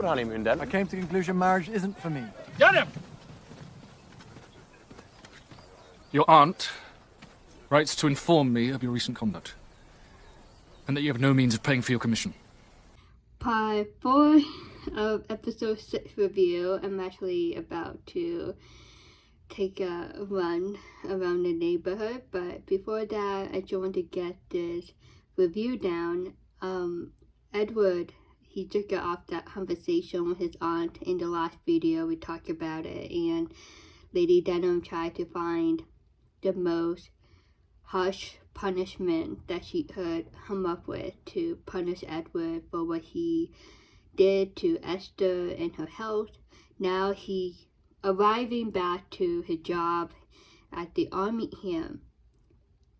your honeymoon, then? I came to the conclusion marriage isn't for me. Get him! Your aunt writes to inform me of your recent conduct, and that you have no means of paying for your commission. Part 4 of episode 6 review. I'm actually about to take a run around the neighborhood, but before that, I just want to get this review down. Edward, he just got off that conversation with his aunt. In the last video, we talked about it, and Lady Denham tried to find the most harsh punishment that she could come up with to punish Edward for what he did to Esther and her health. Now he arriving back to his job at the army camp,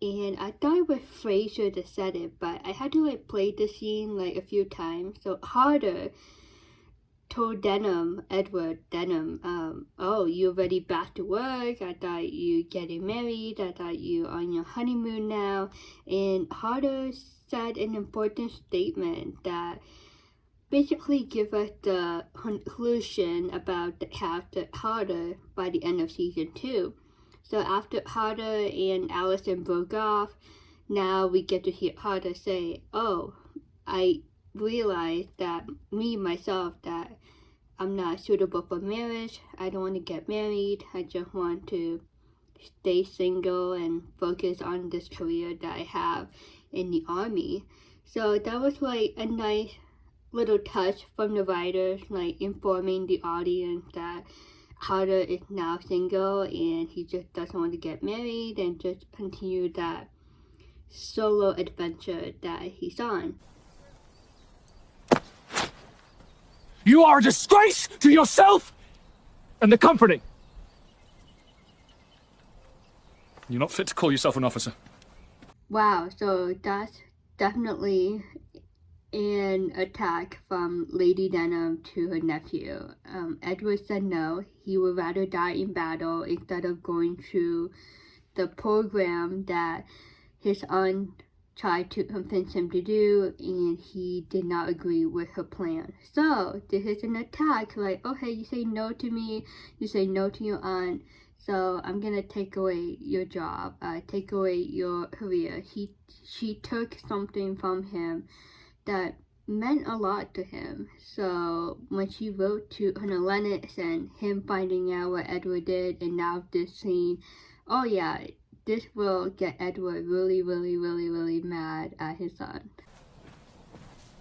and I thought it was Fraser that said it, but I had to play the scene a few times. So Harder told Edward Denham, oh, you already back to work, I thought you getting married, I thought you on your honeymoon now. And Harder said an important statement that basically give us the conclusion about the character Harder by the end of season 2. So after Harder and Alison broke off, now we get to hear Harder say, oh, I realized that myself, that I'm not suitable for marriage. I don't want to get married. I just want to stay single and focus on this career that I have in the army. So that was a nice little touch from the writers, informing the audience that Harder is now single and he just doesn't want to get married and just continue that solo adventure that he's on. You are a disgrace to yourself and the company. You're not fit to call yourself an officer. Wow, so that's definitely an attack from Lady Denham to her nephew. Edward said no, he would rather die in battle instead of going through the program that his aunt tried to convince him to do, and he did not agree with her plan. So this is an attack, okay, you say no to me, you say no to your aunt, so I'm gonna take away your job, take away your career. She took something from him that meant a lot to him. So when she wrote to Colonel Lennox and him finding out what Edward did, and now this scene, oh yeah, this will get Edward really, really, really, really mad at his son.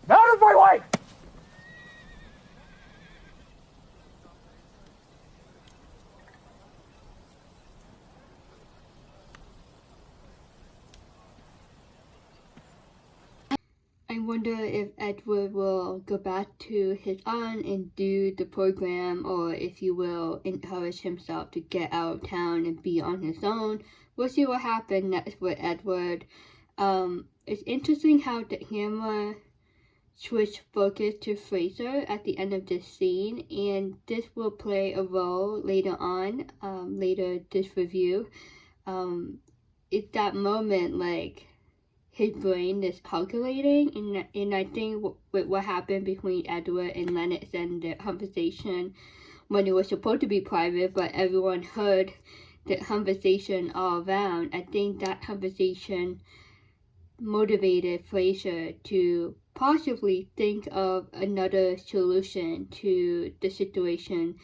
Out of my way! I wonder if Edward will go back to his aunt and do the program, or if he will encourage himself to get out of town and be on his own. We'll see what happens next with Edward. It's interesting how the camera switched focus to Fraser at the end of this scene, and this will play a role later on, later this review. It's that moment his brain is calculating, and I think with what happened between Edward and Lennox and the conversation when it was supposed to be private, but everyone heard the conversation all around, I think that conversation motivated Fraser to possibly think of another solution to the situation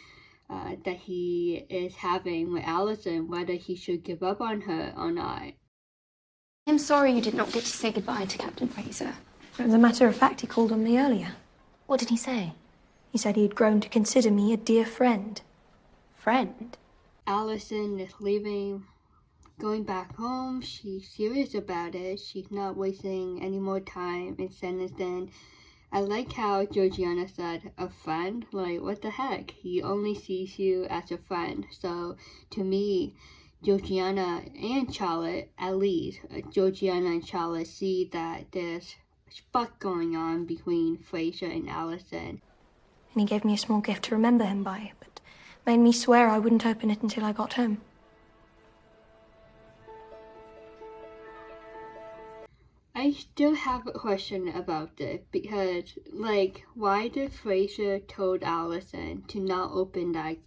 that he is having with Alison, whether he should give up on her or not. I'm sorry you did not get to say goodbye to Captain Fraser. As a matter of fact, he called on me earlier. What did he say? He said he had grown to consider me a dear friend. Friend? Alison is leaving, going back home. She's serious about it. She's not wasting any more time in Sanditon. I like how Georgiana said, a friend? What the heck? He only sees you as a friend. So, to me, Georgiana and Charlotte, at least, Georgiana and Charlotte see that there's spark going on between Fraser and Alison. And he gave me a small gift to remember him by, but made me swear I wouldn't open it until I got home. I I still have a question about this because, like, why did Fraser told Alison to not open that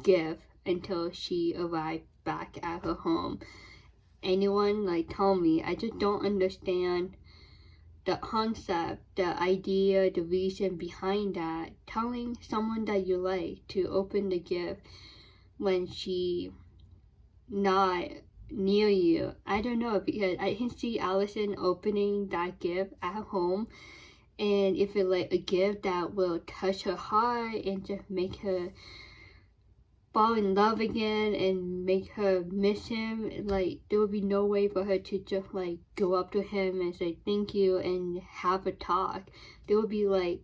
gift until she arrived back at her home? Anyone, like, tell me. I just don't understand the concept, the idea, the reason behind that. Telling someone that you like to open the gift when she not near you. I don't know, because I can see Alison opening that gift at home, and if it's like a gift that will touch her heart and just make her fall in love again and make her miss him, like there would be no way for her to just like go up to him and say thank you and have a talk. They would be like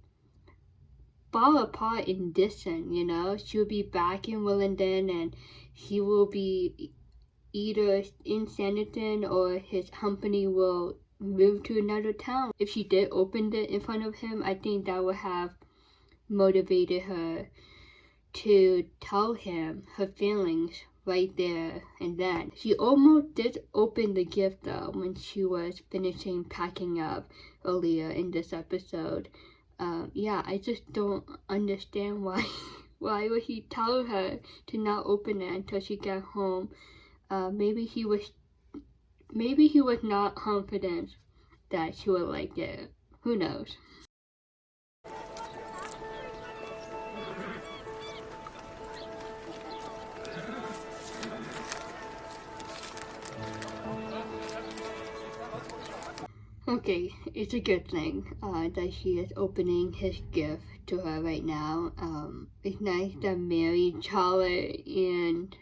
fall apart in distance, you know. She would be back in Willenden and he will be either in Sanditon or his company will move to another town. If she did open it in front of him, I think that would have motivated her to tell him her feelings right there and then. She almost did open the gift though when she was finishing packing up earlier in this episode. Yeah, I just don't understand why would he tell her to not open it until she got home. Maybe he was not confident that she would like it. Who knows? Okay, it's a good thing that she is opening his gift to her right now. It's nice that Mary, Charlotte, and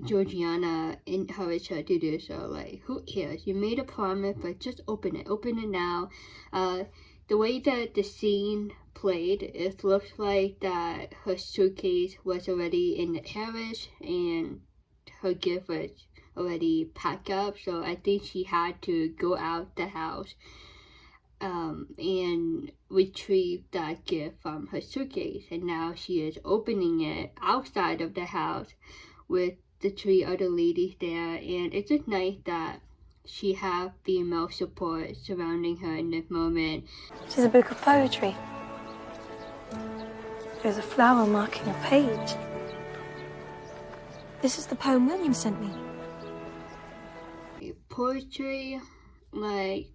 Georgiana encouraged her to do so. Like, who cares? You made a promise, but just open it. Open it now. The way that the scene played, it looks like that her suitcase was already in the carriage and her gift was already packed up, so I think she had to go out the house and retrieve that gift from her suitcase, and now she is opening it outside of the house with the 3 other ladies there. And it's just nice that she have female support surrounding her in this moment. She's a book of poetry. There's a flower marking a page. This is the poem William sent me. Poetry, like,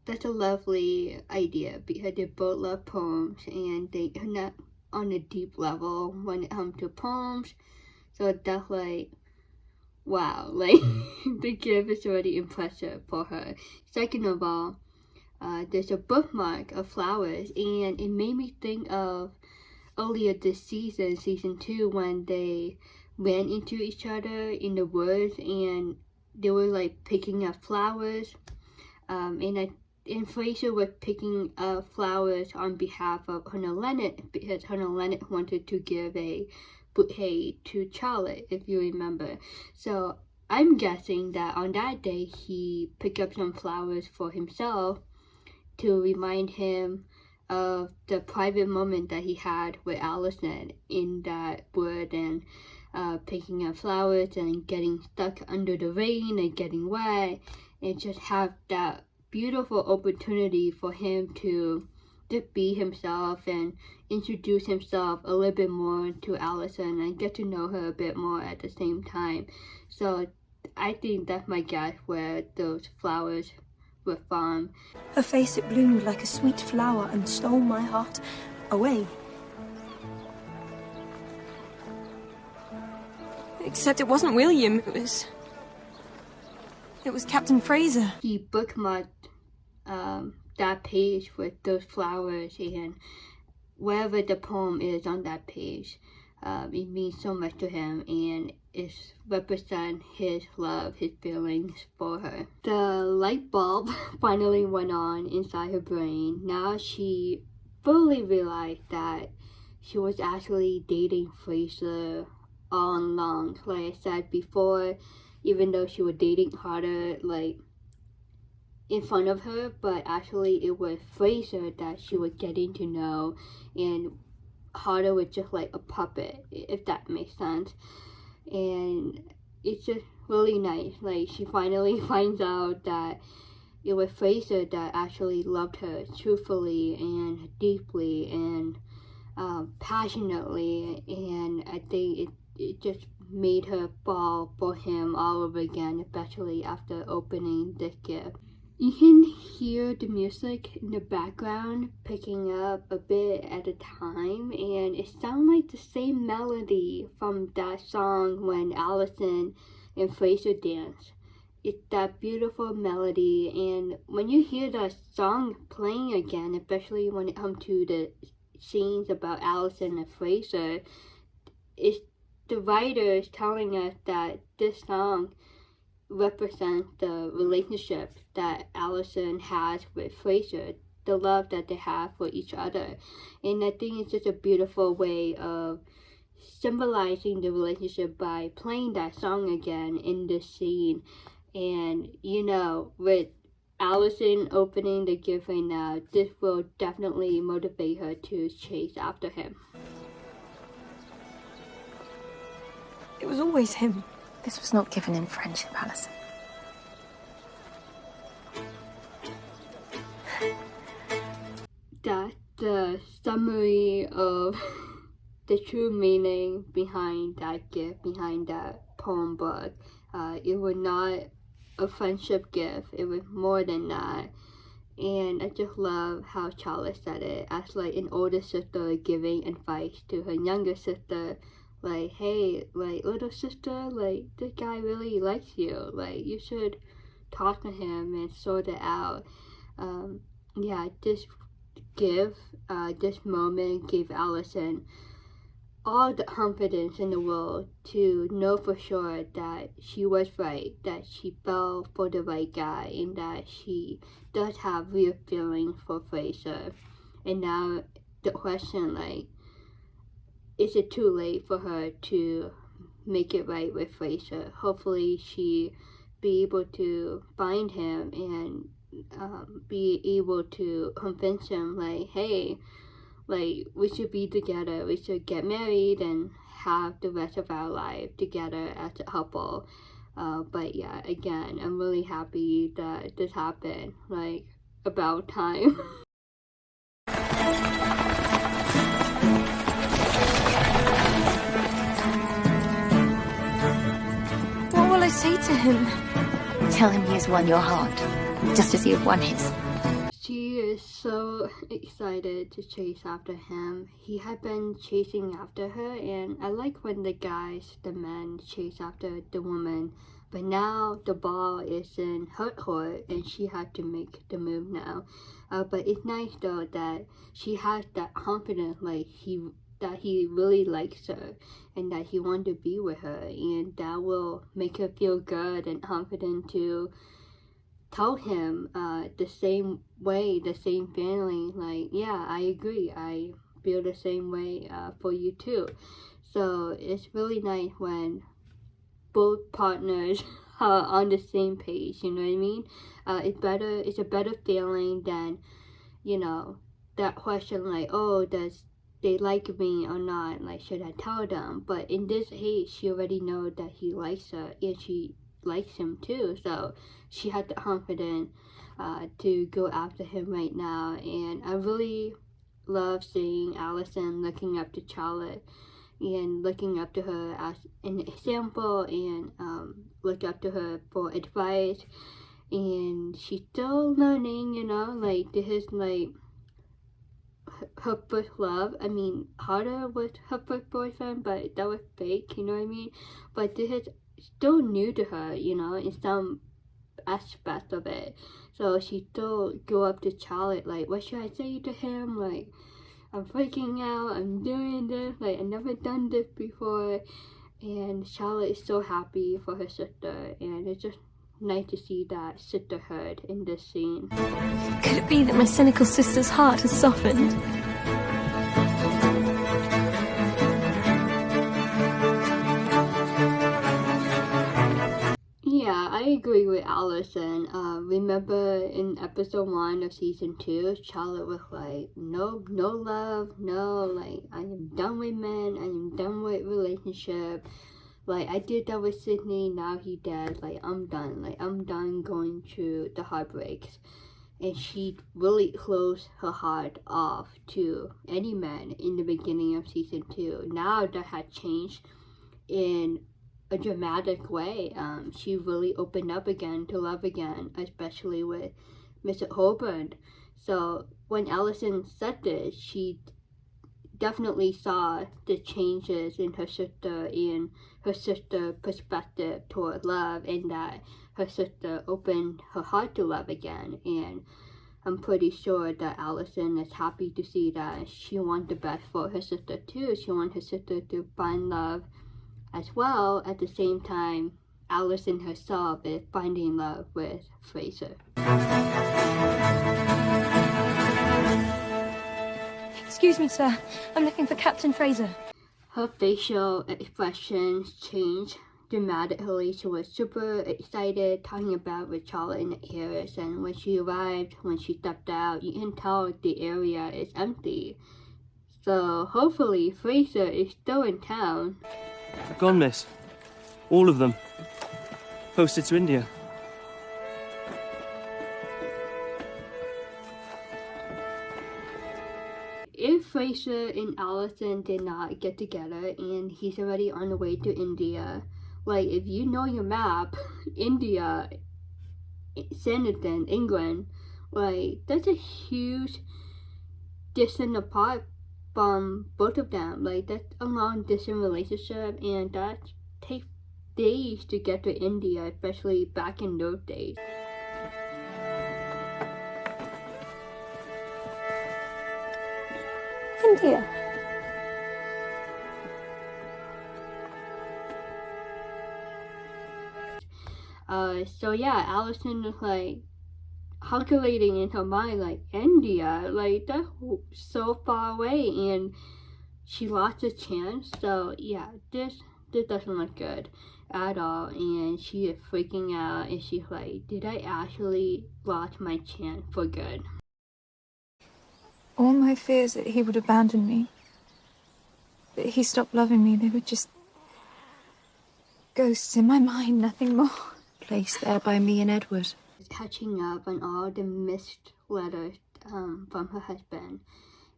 that's a lovely idea because they both love poems and they connect on a deep level when it comes to poems. So that's like, wow, like the gift is already impressive for her. Second of all, there's a bookmark of flowers, and it made me think of earlier this season, season 2, when they ran into each other in the woods and they were like picking up flowers, and Fraser was picking up flowers on behalf of Colonel Lennox because Colonel Lennox wanted to give a bouquet to Charlotte, if you remember. So I'm guessing that on that day he picked up some flowers for himself to remind him of the private moment that he had with Alison in that wood, and picking up flowers and getting stuck under the rain and getting wet, and just have that beautiful opportunity for him to just be himself and introduce himself a little bit more to Alison and get to know her a bit more at the same time. So I think that's my guess where those flowers were from. Her face, it bloomed like a sweet flower and stole my heart away. Except it wasn't William, it was Captain Fraser. He bookmarked that page with those flowers, and wherever the poem is on that page, it means so much to him, and it represents his love, his feelings for her. The light bulb finally went on inside her brain. Now she fully realized that she was actually dating Fraser all along. Like I said before, even though she was dating Carter like in front of her, but actually it was Fraser that she was getting to know, and Carter was just like a puppet, if that makes sense. And it's just really nice. Like, she finally finds out that it was Fraser that actually loved her truthfully and deeply and passionately, and I think it just made her fall for him all over again, especially after opening this gift. You can hear the music in the background picking up a bit at a time, and it sounds like the same melody from that song when Alison and Fraser dance. It's that beautiful melody, and when you hear that song playing again, especially when it comes to the scenes about Alison and Fraser, it's the writers telling us that this song represents the relationship that Alison has with Fraser, the love that they have for each other. And I think it's just a beautiful way of symbolizing the relationship by playing that song again in this scene. And with Alison opening the gift right now, this will definitely motivate her to chase after him. It was always him. This was not given in friendship, Alison. That's the summary of the true meaning behind that gift, behind that poem book. It was not a friendship gift, it was more than that. And I just love how Clara said it as like an older sister giving advice to her younger sister, like, hey, like, little sister, like, this guy really likes you, like, you should talk to him and sort it out. This moment gave Alison all the confidence in the world to know for sure that she was right, that she fell for the right guy, and that she does have real feelings for Fraser. And now the question, like, is it too late for her to make it right with Fraser? Hopefully she be able to find him and be able to convince him, like, hey, like, we should be together, we should get married and have the rest of our life together as a couple. But yeah, again, I'm really happy that this happened, like, about time. What will I say to him? Tell him he has won your heart, just as you have won his. She is so excited to chase after him. He had been chasing after her, and I like when the men chase after the woman, but now the ball is in her court and she had to make the move now. But it's nice though that she has that confidence, like that he really likes her and that he wants to be with her, and that will make her feel good and confident to tell him the same way, the same feeling, like, yeah, I agree, I feel the same way for you too. So it's really nice when both partners are on the same page, you know what I mean? It's a better feeling than, that question like, oh, does they like me or not, like, should I tell them? But in this case, she already knows that he likes her and she likes him too, so she had the confidence to go after him right now. And I really love seeing Alison looking up to Charlotte and looking up to her as an example, and look up to her for advice. And she's still learning, like, this is like her first love. I mean, harder with her first boyfriend, but that was fake, you know what I mean? But this is still new to her, in some aspect of it. So she still go up to Charlotte, like, what should I say to him? Like, I'm freaking out, I'm doing this, like, I've never done this before. And Charlotte is so happy for her sister, and it's just nice to see that sisterhood in this scene. Could it be that my cynical sister's heart has softened? Yeah, I agree with Alison. Remember in episode 1 of season 2, Charlotte was like, no love, no, like, I am done with men, I am done with relationship. Like, I did that with Sydney, now he dead, like, I'm done. Like, I'm done going through the heartbreaks. And she really closed her heart off to any man in the beginning of season 2. Now that had changed in a dramatic way. She really opened up again to love again, especially with Mr. Colburn. So when Alison said this, she definitely saw the changes in her sister and her sister's perspective toward love, and that her sister opened her heart to love again. And I'm pretty sure that Alison is happy to see that. She wants the best for her sister too. She wants her sister to find love as well. At the same time, Alison herself is finding love with Fraser. Excuse me, sir. I'm looking for Captain Fraser. Her facial expressions changed dramatically. She was super excited, talking about with Charlotte and Harris, and when she arrived, when she stepped out, you can tell the area is empty. So hopefully Fraser is still in town. They're gone, miss. All of them. Posted to India. If Fraser and Alison did not get together and he's already on the way to India, like, if you know your map, India, Sanditon, England, like, that's a huge distance apart from both of them. Like, that's a long distance relationship, and that takes days to get to India, especially back in those days. India. So yeah, Alison is like calculating in her mind, like, India, like, that's so far away, and she lost a chance. So yeah, this doesn't look good at all, and she is freaking out, and she's like, did I actually lost my chance for good? All my fears that he would abandon me, that he stopped loving me, they were just ghosts in my mind, nothing more. Placed there by me and Edward. Catching up on all the missed letters from her husband,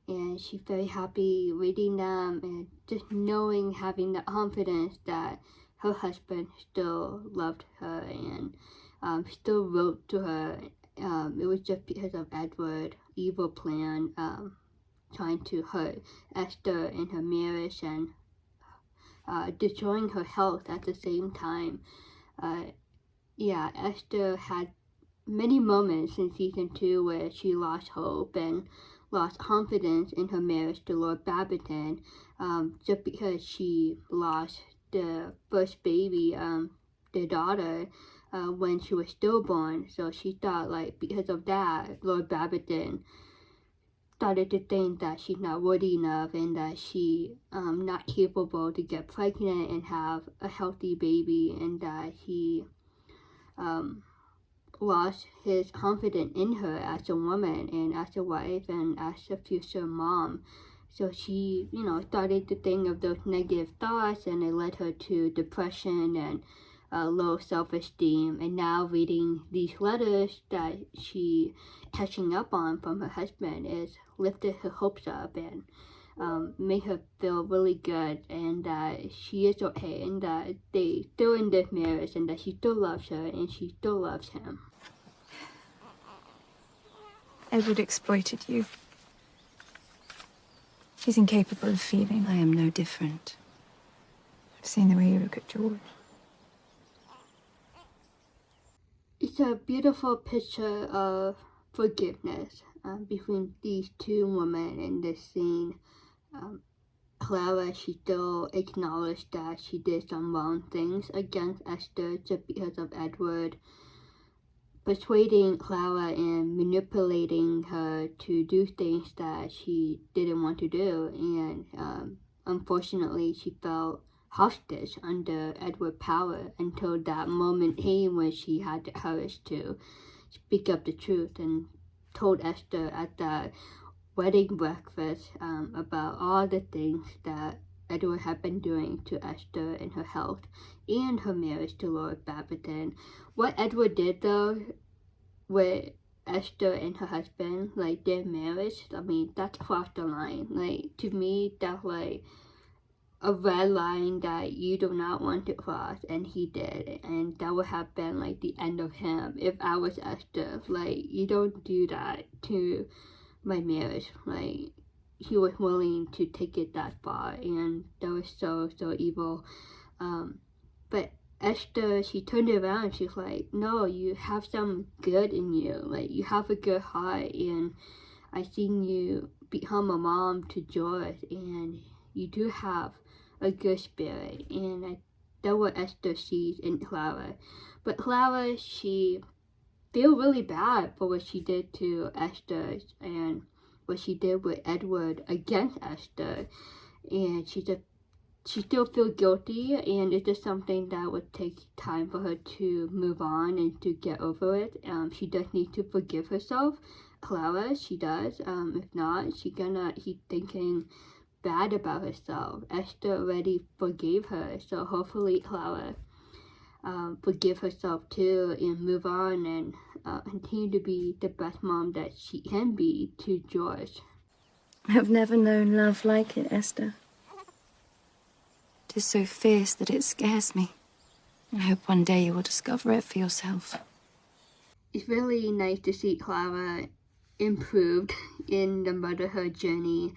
and she's very happy reading them and just knowing, having the confidence that her husband still loved her and still wrote to her. It was just because of Edward's evil plan, trying to hurt Esther in her marriage and destroying her health at the same time. Yeah, Esther had many moments in season 2 where she lost hope and lost confidence in her marriage to Lord Babington, just because she lost the first baby, their daughter, when she was stillborn. So she thought, like, because of that, Lord Babington started to think that she's not worthy enough and that she not capable to get pregnant and have a healthy baby, and that he lost his confidence in her as a woman and as a wife and as a future mom. So she, started to think of those negative thoughts, and it led her to depression and low self-esteem. And now reading these letters that she catching up on from her husband is lifted her hopes up and made her feel really good, and that she is okay, and that they still in this marriage, and that she still loves her and she still loves him. Edward exploited you. He's incapable of feeling. I am no different. I've seen the way you look at George. It's a beautiful picture of forgiveness between these two women in this scene. Clara, she still acknowledged that she did some wrong things against Esther just because of Edward persuading Clara and manipulating her to do things that she didn't want to do, and unfortunately she felt hostage under Edward's power until that moment came when she had the courage to speak up the truth and told Esther at the wedding breakfast about all the things that Edward had been doing to Esther and her health and her marriage to Lord Babington. What Edward did, though, with Esther and her husband, like their marriage, I mean, that's crossed the line. Like, to me, that's like a red line that you do not want to cross, and he did, and that would have been like the end of him if I was Esther. Like, you don't do that to my marriage. Like, he was willing to take it that far, and that was so evil. But Esther, she turned around, she's like, no, you have some good in you, like, you have a good heart, and I seen you become a mom to George, and you do have a good spirit, and that's what Esther sees in Clara. But Clara, she feel really bad for what she did to Esther, and what she did with Edward against Esther, and she still feels guilty, and it's just something that would take time for her to move on and to get over it. She does need to forgive herself, Clara, she does. If not, she's gonna keep thinking bad about herself. Esther already forgave her, so hopefully Clara forgive herself too and move on and continue to be the best mom that she can be to George. I've never known love like it, Esther. It is so fierce that it scares me. I hope one day you will discover it for yourself. It's really nice to see Clara improved in the motherhood journey.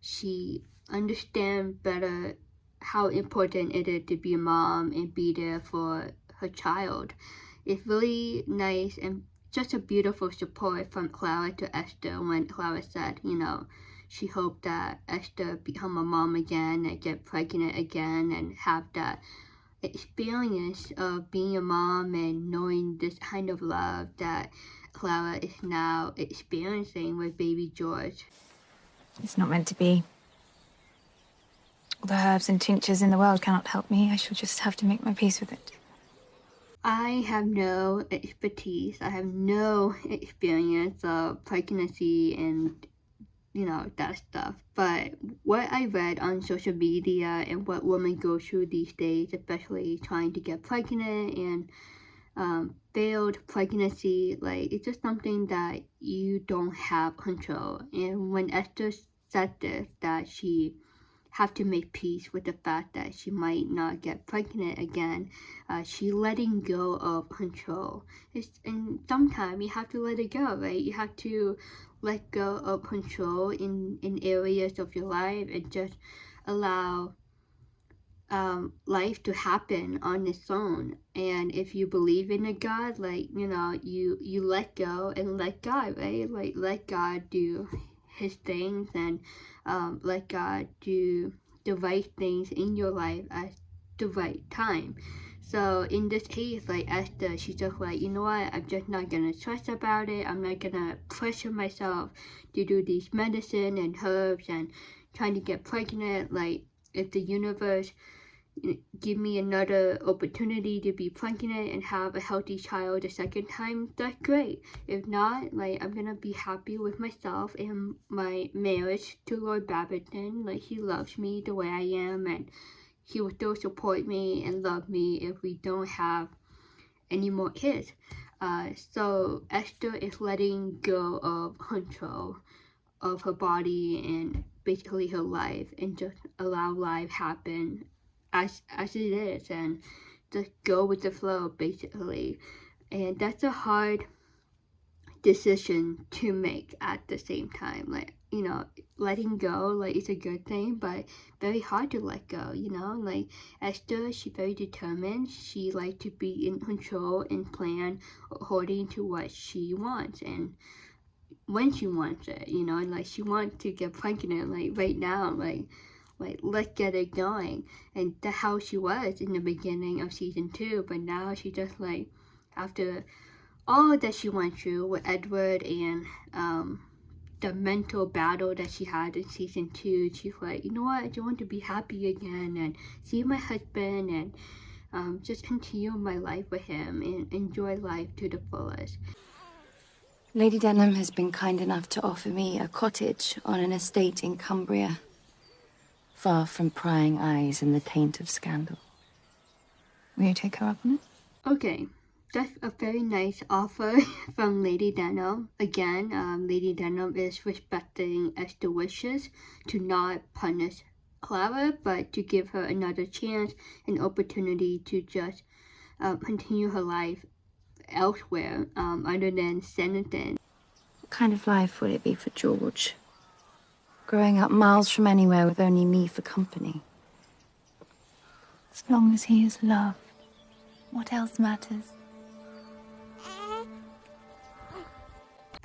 She understands better how important it is to be a mom and be there for her child. It's really nice and just a beautiful support from Clara to Esther when Clara said, you know, she hoped that Esther become a mom again and get pregnant again and have that experience of being a mom and knowing this kind of love that Clara is now experiencing with baby George. It's not meant to be. All the herbs and tinctures in the world cannot help me. I shall just have to make my peace with it. I have no expertise. I have no experience of pregnancy and, you know, that stuff. But what I read on social media and what women go through these days, especially trying to get pregnant and failed pregnancy, like, it's just something that you don't have control. And when Esther said this, that she have to make peace with the fact that she might not get pregnant again, she letting go of control. And sometimes you have to let it go, right? You have to let go of control in areas of your life and just allow life to happen on its own. And if you believe in a God, like, you know, you let go and let God, right? Like, let God do his things and let God do the right things in your life at the right time. So in this case, like Esther, she's just like, you know what, I'm just not gonna stress about it. I'm not gonna pressure myself to do these medicine and herbs and trying to get pregnant. Like, if the universe give me another opportunity to be pregnant and have a healthy child a second time, that's great. If not, like, I'm gonna be happy with myself and my marriage to Lord Babington. Like, he loves me the way I am, and he will still support me and love me if we don't have any more kids. So Esther is letting go of control of her body and basically her life, and just allow life happen as it is, and just go with the flow, basically. And that's a hard decision to make at the same time. Like, you know, letting go, like, it's a good thing, but very hard to let go, you know? Like, Esther, she's very determined. She likes to be in control and plan according to what she wants and when she wants it, you know? And, like, she wants to get pregnant, like, right now, like, let's get it going. And that's how she was in the beginning of season 2, but now she just, like, after all that she went through with Edward and the mental battle that she had in season 2, she's like, you know what, I just want to be happy again and see my husband and just continue my life with him and enjoy life to the fullest. Lady Denham has been kind enough to offer me a cottage on an estate in Cumbria, far from prying eyes and the taint of scandal. Will you take her up on it? Okay, That's a very nice offer from Lady Denham. Again, Lady Denham is respecting Esther's wishes to not punish Clara, but to give her another chance, an opportunity to just continue her life elsewhere, other than Sanditon. What kind of life would it be for George? Growing up miles from anywhere with only me for company. As long as he is loved, what else matters?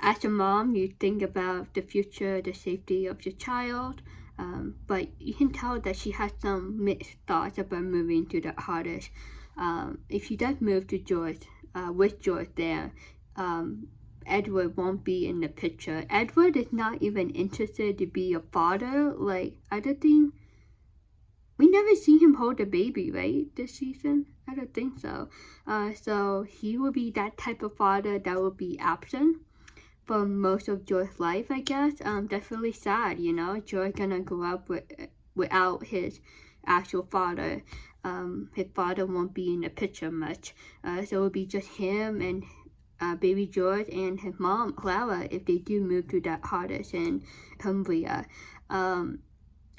As a mom, you think about the future, the safety of your child, but you can tell that she has some mixed thoughts about moving to the cottage. If she does move to George, with George there, Edward won't be in the picture. Edward is not even interested to be a father. Like, I don't think... We never see him hold a baby, right, this season? I don't think so. So he will be that type of father that will be absent for most of George's life, I guess. That's really sad, you know? George gonna grow up without his actual father. His father won't be in the picture much. So it'll be just him and baby George and his mom, Clara, if they do move to that cottage in Cumbria.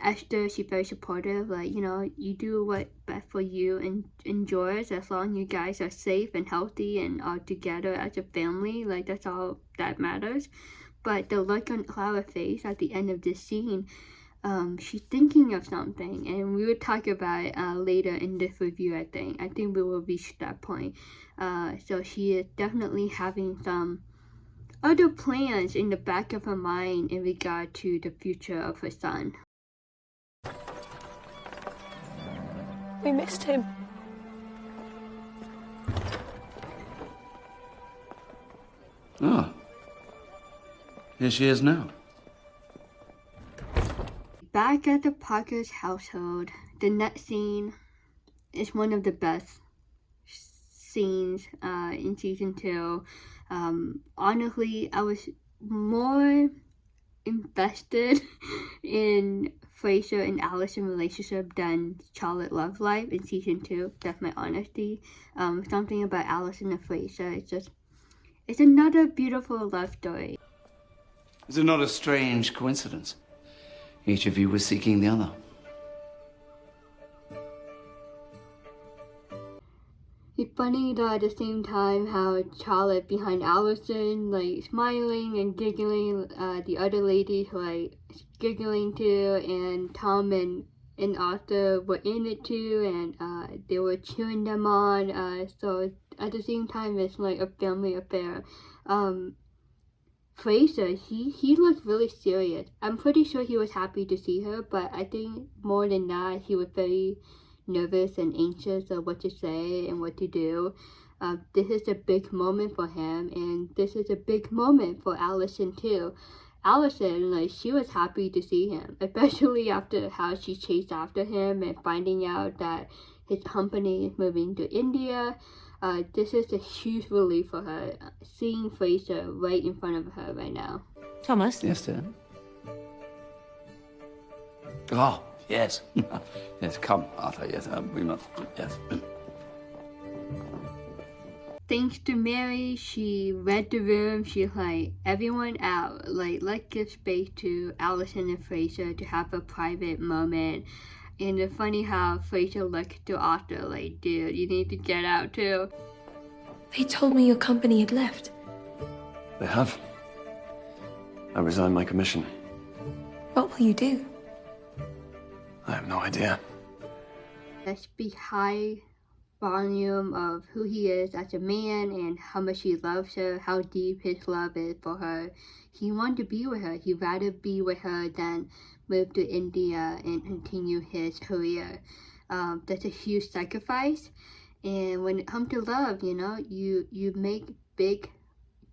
Esther, she's very supportive, like, you know, you do what's best for you and George, as long as you guys are safe and healthy and are together as a family, like, that's all that matters. But the look on Clara's face at the end of this scene, she's thinking of something, and we will talk about it later in this review, I think. I think we will reach that point. So she is definitely having some other plans in the back of her mind in regard to the future of her son. We missed him. Oh. Here she is now. Back at the Parker's household, the next scene is one of the best scenes in season 2. Honestly, I was more invested in Fraser and Alison relationship than Charlotte love life in season 2. That's my honesty. Something about Alison and Fraser, it's another beautiful love story. Is it not a strange coincidence? Each of you was seeking the other. It's funny though at the same time how Charlotte behind Alison, like smiling and giggling, the other ladies like giggling too, and Tom and Arthur were in it too, and they were cheering them on. So at the same time, it's like a family affair. Fraser, he looked really serious. I'm pretty sure he was happy to see her, but I think more than that, he was very nervous and anxious of what to say and what to do. This is a big moment for him, and this is a big moment for Alison too. Alison, like, she was happy to see him, especially after how she chased after him and finding out that his company is moving to India. This is a huge relief for her, seeing Fraser right in front of her right now. Thomas? Yes, dear? Oh, yes. Yes, come, Arthur, yes, we must, yes. Thanks to Mary, she read the room. She's like, everyone out. Like, let's give space to Alison and Fraser to have a private moment. And it's funny how Fraser looked to Arthur like, dude, you need to get out too. They told me your company had left. They have. I resigned my commission. What will you do? I have no idea. That speaks high volume of who he is as a man and how much he loves her, how deep his love is for her. He wanted to be with her. He'd rather be with her than move to India and continue his career. That's a huge sacrifice. And when it comes to love, you know, you make big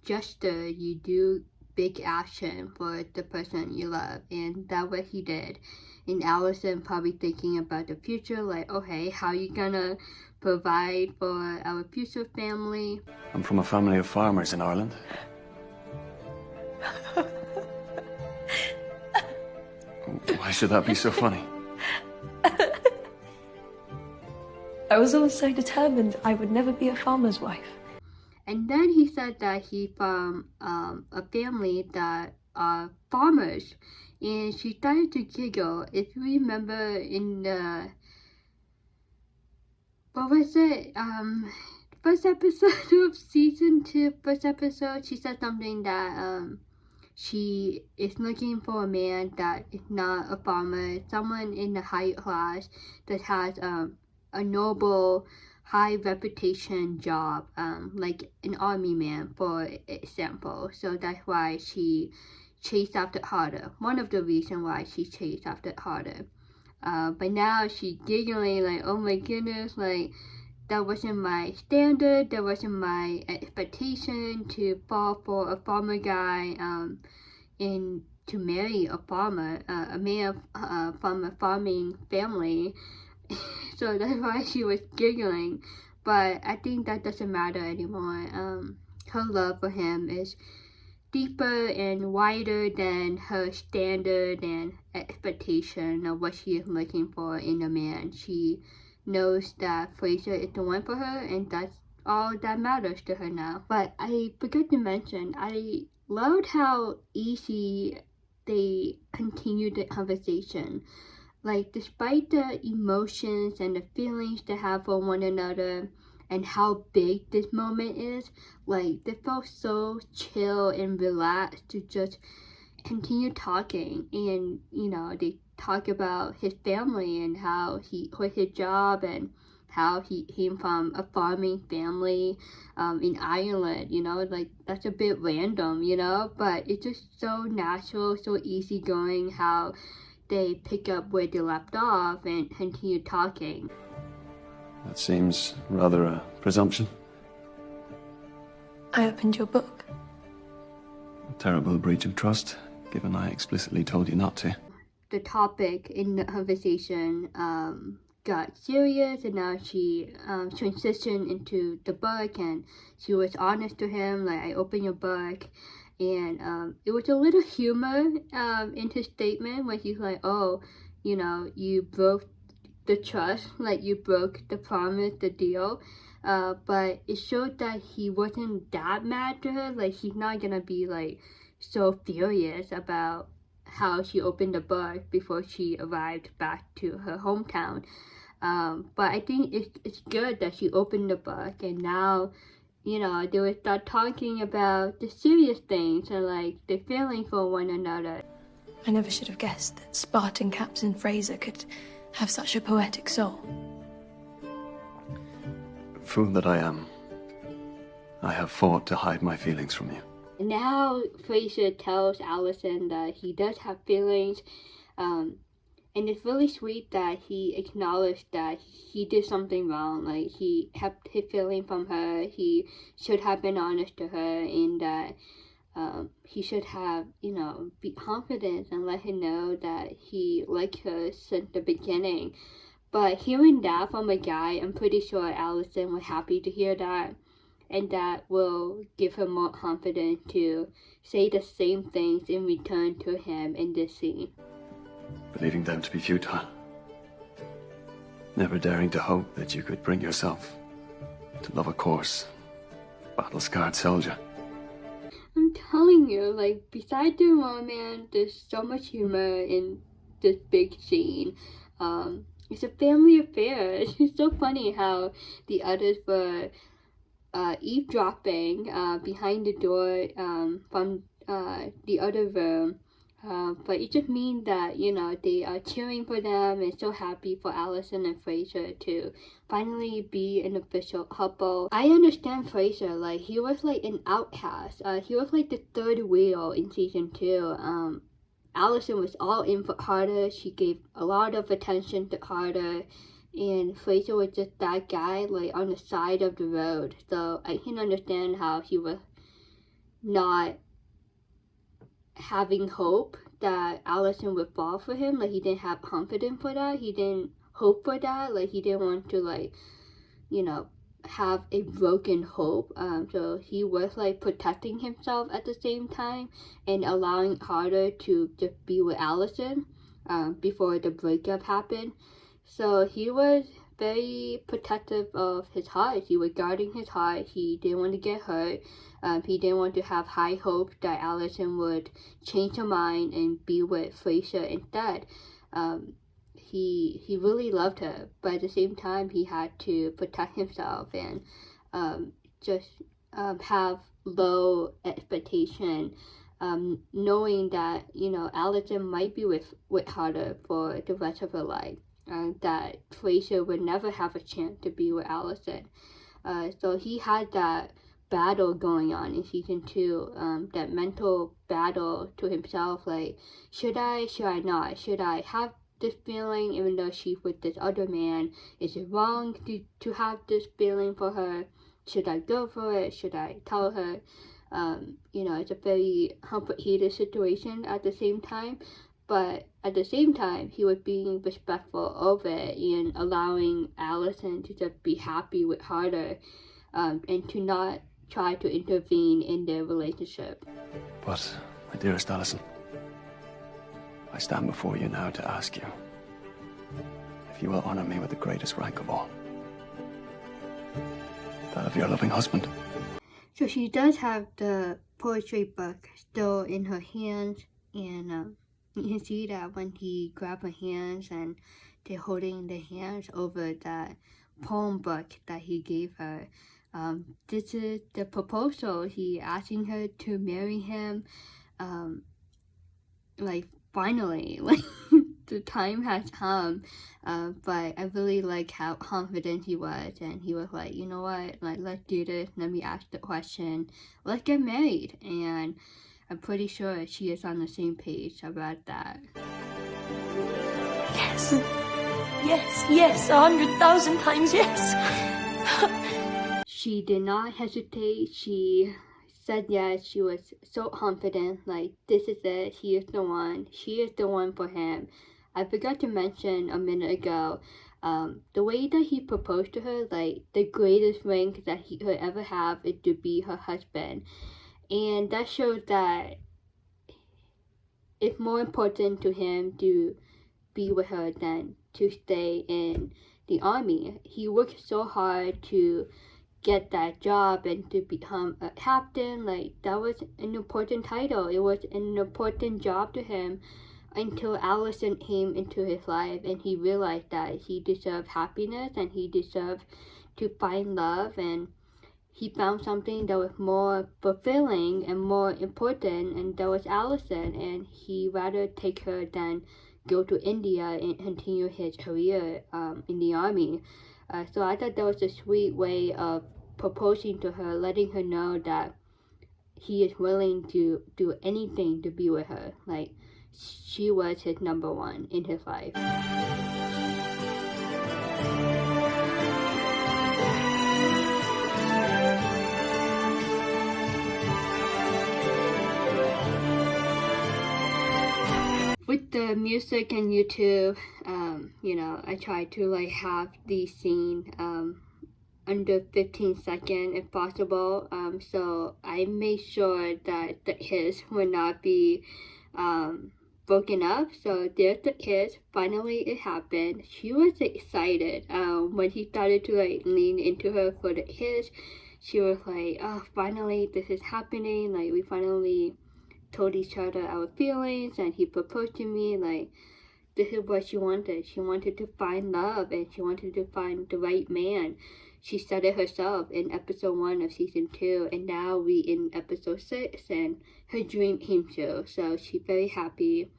gesture, you do big action for the person you love, and that's what he did. And Alison probably thinking about the future, like, okay, how are you gonna provide for our future family? I'm from a family of farmers in Ireland. Why should that be so funny? I was always so determined I would never be a farmer's wife. And then he said that he from a family that are farmers. And she started to giggle. If you remember in the, what was it? First episode of season 2, first episode, she said something that she is looking for a man that is not a farmer, someone in the high class that has a noble, high reputation job, like an army man, for example. So that's why she chased after it harder. One of the reasons why she chased after it harder. But now she's giggling like, oh my goodness, like that wasn't my standard, that wasn't my expectation to fall for a farmer guy, and to marry a farmer, a man from a farming family. So that's why she was giggling. But I think that doesn't matter anymore. Her love for him is deeper and wider than her standard and expectation of what she is looking for in a man. She knows that Fraser is the one for her, and that's all that matters to her now. But I forgot to mention, I loved how easy they continued the conversation. Like, despite the emotions and the feelings they have for one another, and how big this moment is, like, they felt so chill and relaxed to just continue talking. And, you know, they talk about his family and how he quit his job and how he came from a farming family in Ireland, you know, like, that's a bit random, you know, but it's just so natural, so easygoing how they pick up where they left off and continue talking. That seems rather a presumption. I opened your book. A terrible breach of trust, given I explicitly told you not to. The topic in the conversation got serious, and now she transitioned into the book, and she was honest to him, like, I opened your book. And it was a little humor in his statement when he's like, oh, you know, you broke the trust, like you broke the promise, the deal. But it showed that he wasn't that mad to her. Like, he's not gonna be like so furious about how she opened the book before she arrived back to her hometown. But I think it's good that she opened the book, and now, you know, they would start talking about the serious things and like the feeling for one another. I never should have guessed that Spartan Captain Fraser could have such a poetic soul. Fool that I am. I have fought to hide my feelings from you. Now Fraser tells Alison that he does have feelings, and it's really sweet that he acknowledged that he did something wrong. Like, he kept his feeling from her, he should have been honest to her, and that he should have, you know, be confident and let her know that he liked her since the beginning. But hearing that from a guy, I'm pretty sure Alison was happy to hear that, and that will give her more confidence to say the same things in return to him in this scene. Believing them to be futile. Never daring to hope that you could bring yourself to love a coarse, battle-scarred soldier. I'm telling you, like, besides the romance, there's so much humor in this big scene. It's a family affair. It's so funny how the others were eavesdropping behind the door from the other room. But it just means that, you know, they are cheering for them and so happy for Alison and Fraser to finally be an official couple. I understand Fraser, like, he was like an outcast. He was like the third wheel in season 2. Alison was all in for Carter. She gave a lot of attention to Carter, and Fraser was just that guy, like, on the side of the road. So I can understand how he was not having hope that Alison would fall for him. Like, he didn't have confidence for that. He didn't hope for that. Like, he didn't want to, like, you know, have a broken hope. So he was like protecting himself at the same time and allowing Carter to just be with Alison before the breakup happened. So he was very protective of his heart. He was guarding his heart. He didn't want to get hurt. He didn't want to have high hopes that Alison would change her mind and be with Fraser instead. He really loved her, but at the same time, he had to protect himself and just have low expectation, knowing that, you know, Alison might be with Harder for the rest of her life, that Fraser would never have a chance to be with Alison. So he had that battle going on in season 2, that mental battle to himself, like, should I not? Should I have this feeling even though she's with this other man? Is it wrong to have this feeling for her? Should I go for it? Should I tell her? You know, it's a very complicated situation at the same time, but at the same time, he was being respectful of it and allowing Alison to just be happy with Harder, and to not try to intervene in their relationship. But, my dearest Alison, I stand before you now to ask you if you will honor me with the greatest rank of all, that of your loving husband. So she does have the poetry book still in her hands, and you can see that when he grabbed her hands and they're holding their hands over that poem book that he gave her. This is the proposal. He asking her to marry him. Like, finally, like, the time has come. But I really like how confident he was, and he was like, you know what, like, let's do this. Let me ask the question. Let's get married. And I'm pretty sure she is on the same page about that. Yes. Yes, yes, 100,000 times yes. She did not hesitate. She said yes. She was so confident, like, this is it. He is the one. She is the one for him. I forgot to mention a minute ago, the way that he proposed to her, like, the greatest ring that he could ever have is to be her husband. And that shows that it's more important to him to be with her than to stay in the army. He worked so hard to get that job and to become a captain. Like, that was an important title. It was an important job to him until Alison came into his life and he realized that he deserved happiness and he deserved to find love, and he found something that was more fulfilling and more important, and that was Alison, and he rather take her than go to India and continue his career in the army. So I thought that was a sweet way of proposing to her, letting her know that he is willing to do anything to be with her. Like, she was his number one in his life. With the music and YouTube, you know, I try to like have the scene under 15 seconds if possible. So I made sure that the kiss would not be broken up. So there's the kiss. Finally, it happened. She was excited when he started to like lean into her for the kiss. She was like, oh, finally this is happening. Like, we finally told each other our feelings, and he proposed to me. Like, this is what she wanted. She wanted to find love, and she wanted to find the right man. She said it herself in episode 1 of season 2, and now we in episode 6, and her dream came true. So she's very happy.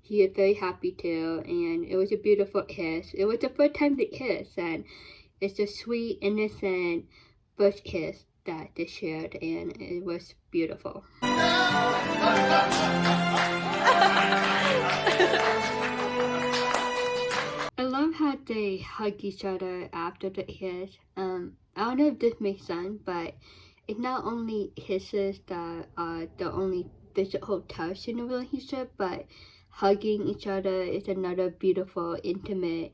He is very happy too, and it was a beautiful kiss. It was the first time they kissed, and it's a sweet, innocent first kiss that they shared, and it was beautiful. I love how they hug each other after the kiss. I don't know if this makes sense, but it's not only kisses that are the only physical touch in a relationship, but hugging each other is another beautiful, intimate,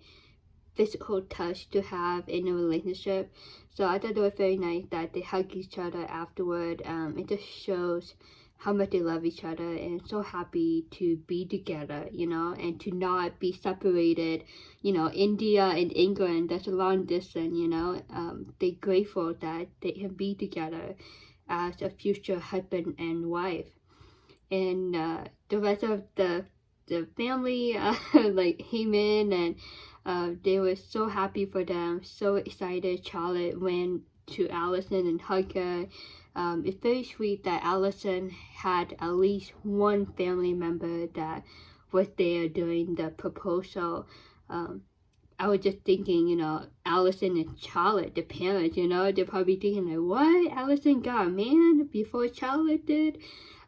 physical touch to have in a relationship. So I thought it was very nice that they hug each other afterward. It just shows how much they love each other and so happy to be together, you know, and to not be separated. You know, India and England, that's a long distance, you know. They're grateful that they can be together as a future husband and wife. And the rest of the family, like heybourne, and they were so happy for them, so excited. Charlotte went to Alison and hugged her. It's very sweet that Alison had at least one family member that was there during the proposal. I was just thinking, you know, Alison and Charlotte, the parents, you know, they're probably thinking like, what? Alison got a man before Charlotte did?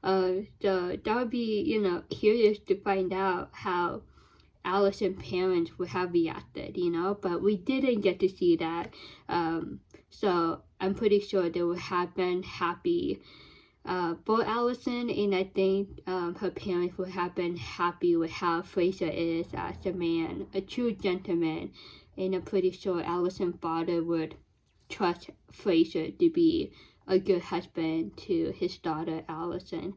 So that would be, you know, curious to find out how Alison's parents would have reacted, you know, but we didn't get to see that. So I'm pretty sure they would have been happy for Alison, and I think her parents would have been happy with how Fraser is as a man, a true gentleman, and I'm pretty sure Alison's father would trust Fraser to be a good husband to his daughter Alison.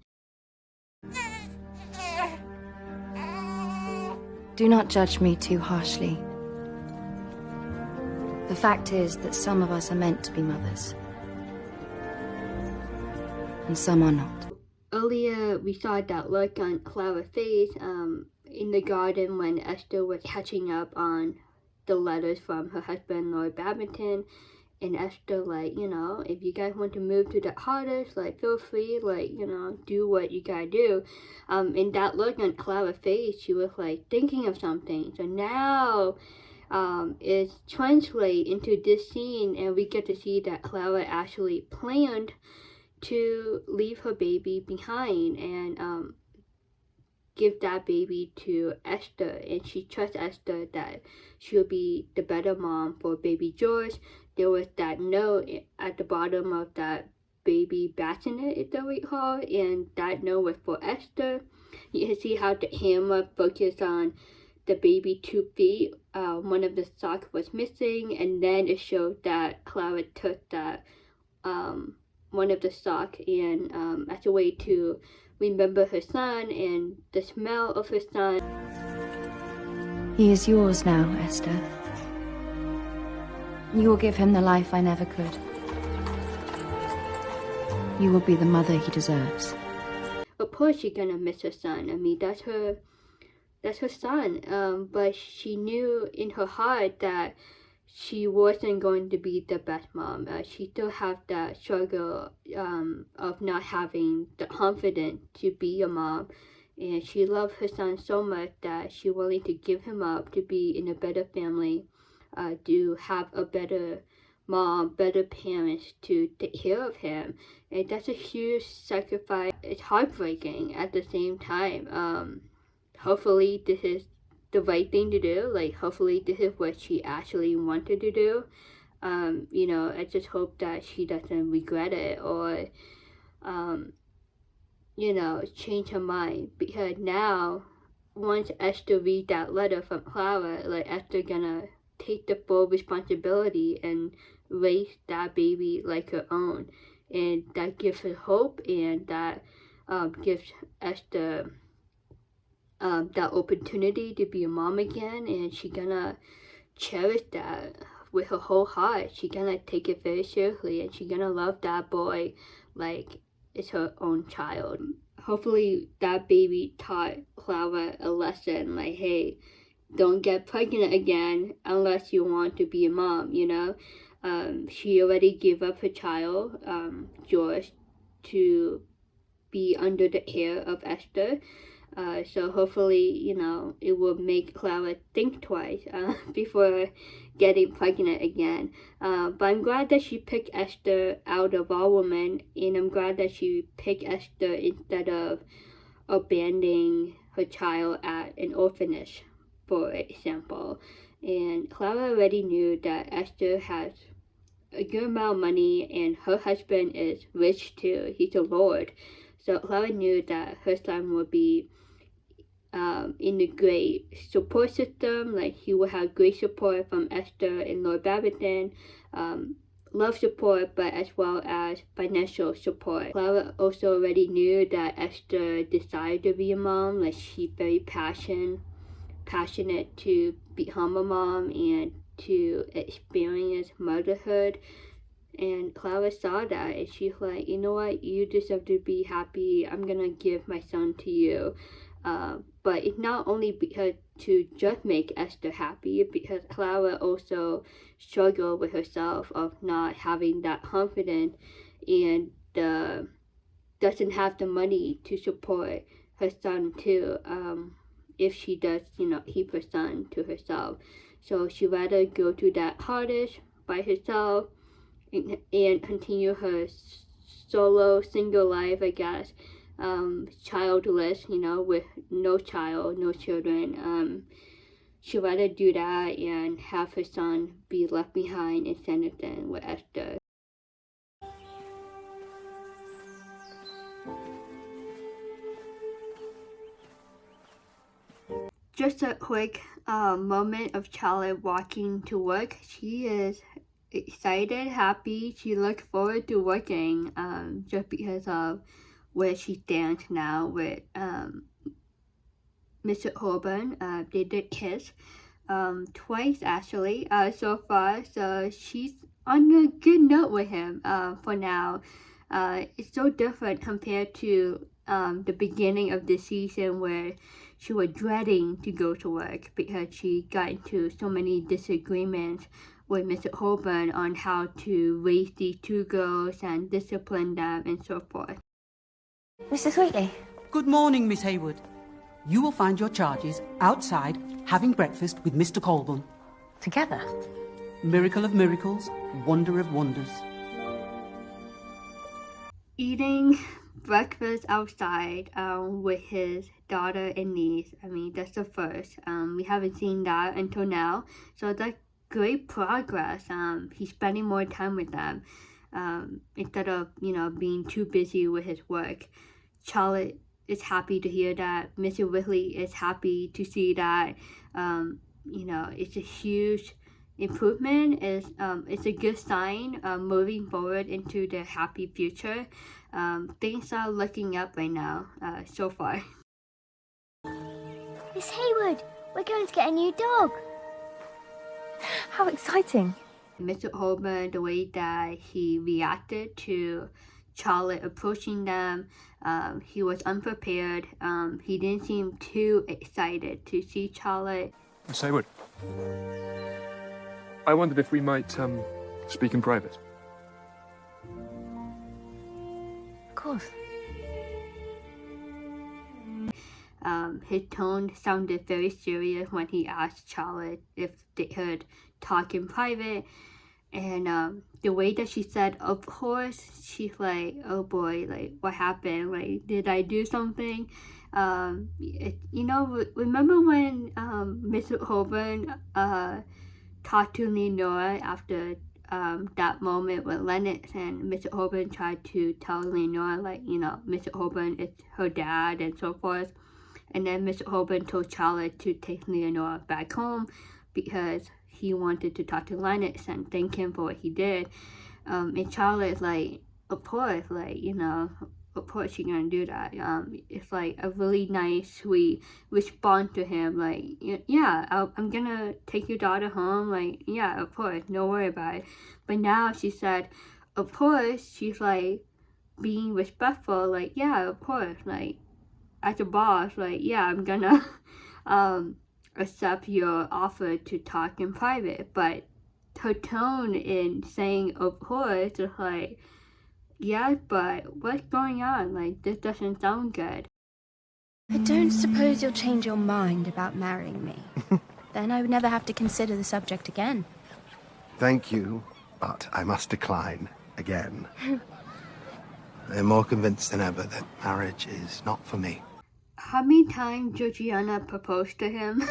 Do not judge me too harshly. The fact is that some of us are meant to be mothers, and some are not. Earlier, we saw that look on Clara's face in the garden when Esther was catching up on the letters from her husband, Lord Babington. And Esther, like, you know, if you guys want to move to the cottage, like, feel free, like, you know, do what you gotta do. In that look on Clara's face, she was, like, thinking of something. So now, it's translated into this scene, and we get to see that Clara actually planned to leave her baby behind and give that baby to Esther, and she trusts Esther that she'll be the better mom for baby George. There was that note at the bottom of that baby bassinet, if that recall, and that note was for Esther. You can see how the camera focused on the baby 2 feet. One of the socks was missing, and then it showed that Clara took that one of the socks and as a way to remember her son and the smell of her son. He is yours now, Esther. You will give him the life I never could. You will be the mother he deserves. Of course she's gonna miss her son. I mean, that's her son. But she knew in her heart that she wasn't going to be the best mom. She still had that struggle of not having the confidence to be a mom. And she loved her son so much that she willing to give him up to be in a better family, to have a better mom, better parents to take care of him. And that's a huge sacrifice. It's heartbreaking at the same time. Hopefully this is the right thing to do. Like, hopefully this is what she actually wanted to do. You know, I just hope that she doesn't regret it or you know, change her mind, because now once Esther read that letter from Clara, like, Esther gonna take the full responsibility and raise that baby like her own, and that gives her hope, and that gives Esther that opportunity to be a mom again, and she gonna cherish that with her whole heart. She gonna take it very seriously, and she gonna love that boy like it's her own child. Hopefully that baby taught Clara a lesson, like, hey, don't get pregnant again unless you want to be a mom, you know. She already gave up her child, George, to be under the care of Esther. So hopefully, you know, it will make Clara think twice before getting pregnant again. But I'm glad that she picked Esther out of all women, and I'm glad that she picked Esther instead of abandoning her child at an orphanage, for example. And Clara already knew that Esther has a good amount of money, and her husband is rich too. He's a lord. So Clara knew that her son would be in a great support system. Like, he will have great support from Esther and Lord Babington. love support, but as well as financial support. Clara also already knew that Esther decided to be a mom. Like, she's very passionate to become a mom and to experience motherhood. And Clara saw that, and she's like, you know what, you deserve to be happy. I'm gonna give my son to you. But it's not only because to just make Esther happy, because Clara also struggled with herself of not having that confidence and doesn't have the money to support her son too. If she does, keep her son to herself. So she rather go to that cottage by herself and continue her single life, I guess. Childless, with no children. She'd rather do that and have her son be left behind in Sanditon with Esther. Just a quick moment of Charlotte walking to work. She is excited, happy. She looks forward to working just because of where she stands now with Mr. Colburn. They did kiss twice actually so far, so she's on a good note with him for now. It's so different compared to the beginning of the season where she was dreading to go to work because she got into so many disagreements with Mr. Colburn on how to raise these two girls and discipline them and so forth. Mr. Sweetley. Good morning, Miss Haywood. You will find your charges outside having breakfast with Mr. Colburn. Together? Miracle of miracles, wonder of wonders. Eating breakfast outside with his daughter and niece. I mean, that's the first. We haven't seen that until now. So that's great progress. He's spending more time with them. Instead of, being too busy with his work. Charlotte is happy to hear that. Mr. Whitley is happy to see that. It's a huge improvement. It's a good sign moving forward into the happy future. Things are looking up right now, so far. Miss Haywood, we're going to get a new dog. How exciting. Mr. Colburn, the way that he reacted to Charlotte approaching them, he was unprepared. He didn't seem too excited to see Charlotte. Miss Haywood, I wondered if we might speak in private. Of course. His tone sounded very serious when he asked Charlotte if they could talk in private. And the way that she said, of course, she's like, oh boy, like, what happened? Like, did I do something? Remember when Mr. Colburn talked to Leonora after that moment with Lennox, and Mr. Colburn tried to tell Leonora, Mr. Colburn is her dad and so forth. And then Mr. Colburn told Charlotte to take Leonora back home because he wanted to talk to Lennox and thank him for what he did. And Charlotte's like, of course, of course she's gonna do that. It's like a really nice, sweet response to him. Like, yeah, I'm gonna take your daughter home. Like, yeah, of course, no worry about it. But now she said, of course, she's like being respectful. Like, yeah, of course, like as a boss, like, yeah, I'm gonna accept your offer to talk in private. But her tone in saying of course is like, yeah, but what's going on? Like, this doesn't sound good. I don't suppose you'll change your mind about marrying me. Then I would never have to consider the subject again. Thank you, but I must decline again. I am more convinced than ever that marriage is not for me. How many times Georgiana proposed to him?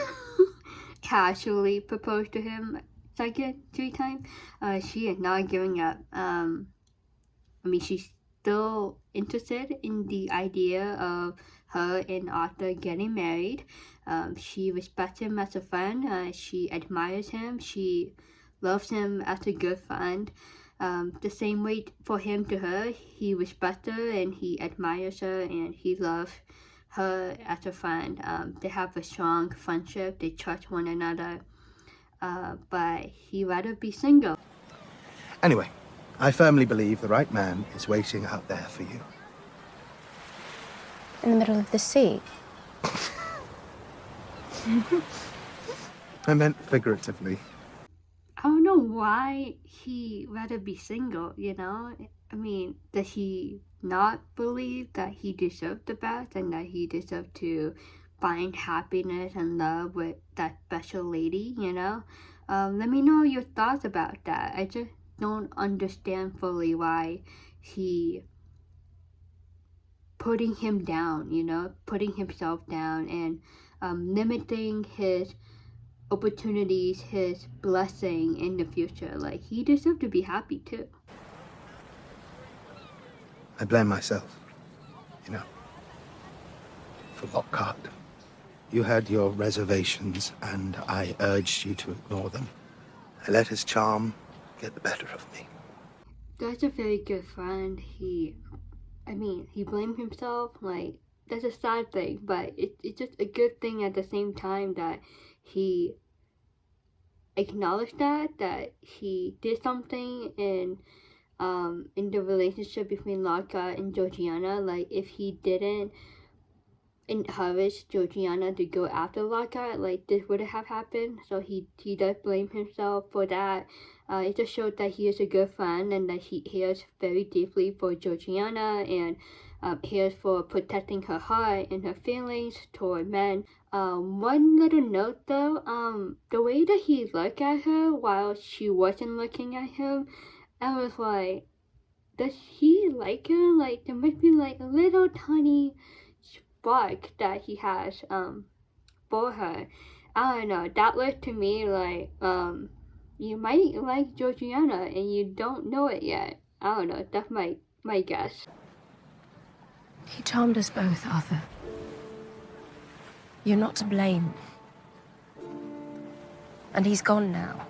Casually proposed to him? 3 times? She is not giving up. She's still interested in the idea of her and Arthur getting married. She respects him as a friend. She admires him. She loves him as a good friend. the same way for him to her. He respects her and he admires her and he loves her as a friend. They have a strong friendship. They trust one another. But he'd rather be single. Anyway, I firmly believe the right man is waiting out there for you. In the middle of the sea? I meant figuratively. I don't know why he'd rather be single, you know? I mean, does he not believe that he deserved the best and that he deserved to find happiness and love with that special lady, you know? Let me know your thoughts about that. I just don't understand fully why he putting him down, you know, putting himself down and limiting his opportunities, his blessing in the future. Like, he deserves to be happy too. I blame myself, you know, for Lockhart. You had your reservations, and I urged you to ignore them. I let his charm get the better of me. That's a very good friend. He blamed himself. Like, that's a sad thing, but it's just a good thing at the same time that he acknowledged that he did something in the relationship between Lockhart and Georgiana. Like, if he didn't encourage Georgiana to go after Lockhart, like, this would have happened. So he does blame himself for that. It just showed that he is a good friend and that he cares very deeply for Georgiana and cares for protecting her heart and her feelings toward men. One little note though, the way that he looked at her while she wasn't looking at him, I was like, does he like her? Like, there might be like a little tiny spark that he has for her. I don't know, that looked to me like you might like Georgiana and you don't know it yet. I don't know, that's my guess. He charmed us both, Arthur. You're not to blame. And he's gone now.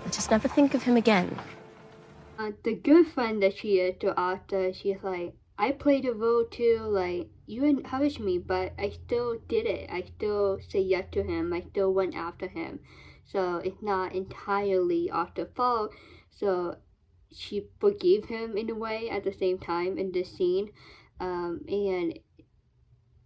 But just never think of him again. The good friend that she is to Arthur, she's like, I played a role too, like, you encouraged me, but I still did it. I still say yes to him. I still went after him. So it's not entirely Arthur's fault. So she forgave him in a way at the same time in this scene. And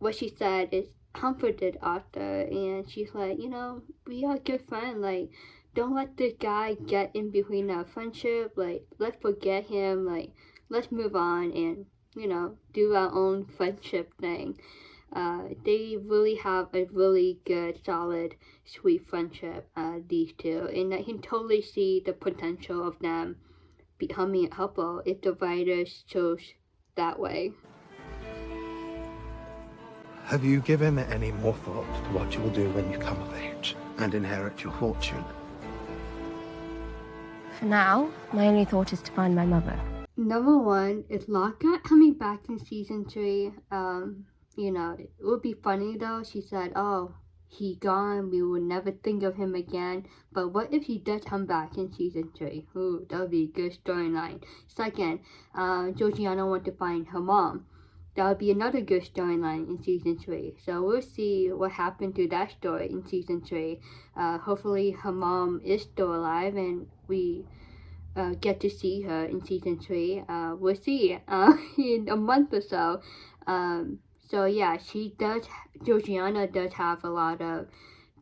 what she said is comforted Arthur. And she's like, you know, we are good friends. Like, don't let this guy get in between our friendship. Like, let's forget him. Like, let's move on and, you know, do our own friendship thing. They really have a really good, solid, sweet friendship, these two. And I can totally see the potential of them becoming a couple if the writers chose that way. Have you given any more thought to what you will do when you come of age and inherit your fortune? For now, my only thought is to find my mother. Number one, is Lockhart coming back in season 3? You know, it would be funny though. She said, oh, he gone, we will never think of him again. But what if he does come back in season 3? Ooh, that would be a good storyline. Second, Georgiana wants to find her mom. That would be another good storyline in season 3. So we'll see what happened to that story in season 3. Hopefully her mom is still alive and we get to see her in season 3. We'll see in a month or so. So yeah, Georgiana does have a lot of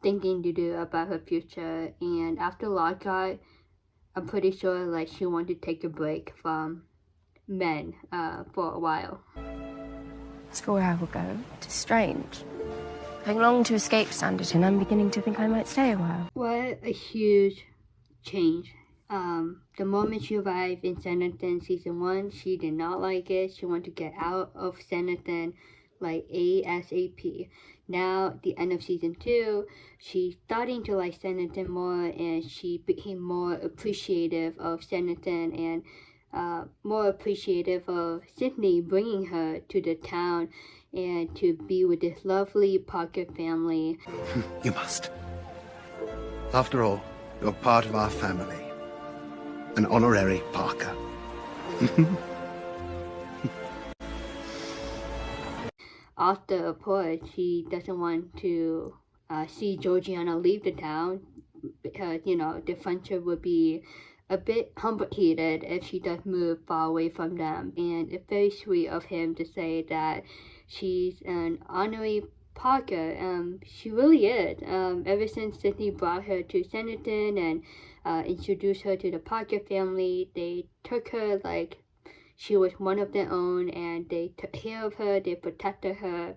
thinking to do about her future. And after Lockhart, I'm pretty sure like she wants to take a break from men for a while. As for where I will go, it is strange. Having longed to escape Sanditon, I'm beginning to think I might stay a while. What a huge change. The moment she arrived in Sanditon season 1, she did not like it. She wanted to get out of Sanditon like ASAP. Now, at the end of season 2, she's starting to like Sanditon more and she became more appreciative of Sanditon and more appreciative of Sydney bringing her to the town and to be with this lovely pocket family. You must. After all, you're part of our family. An honorary Parker. After a point, she doesn't want to see Georgiana leave the town because, you know, the friendship would be a bit complicated if she does move far away from them. And it's very sweet of him to say that she's an honorary Parker. She really is. Ever since Sydney brought her to Sanditon and introduced her to the Parker family, they took her like she was one of their own, and they took care of her, they protected her.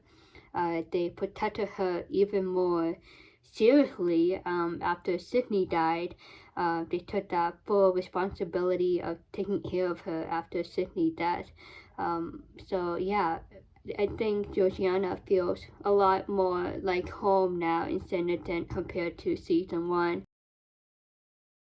They protected her even more seriously after Sydney died. They took that full responsibility of taking care of her after Sydney's death. So yeah, I think Georgiana feels a lot more like home now in Sanditon compared to season 1.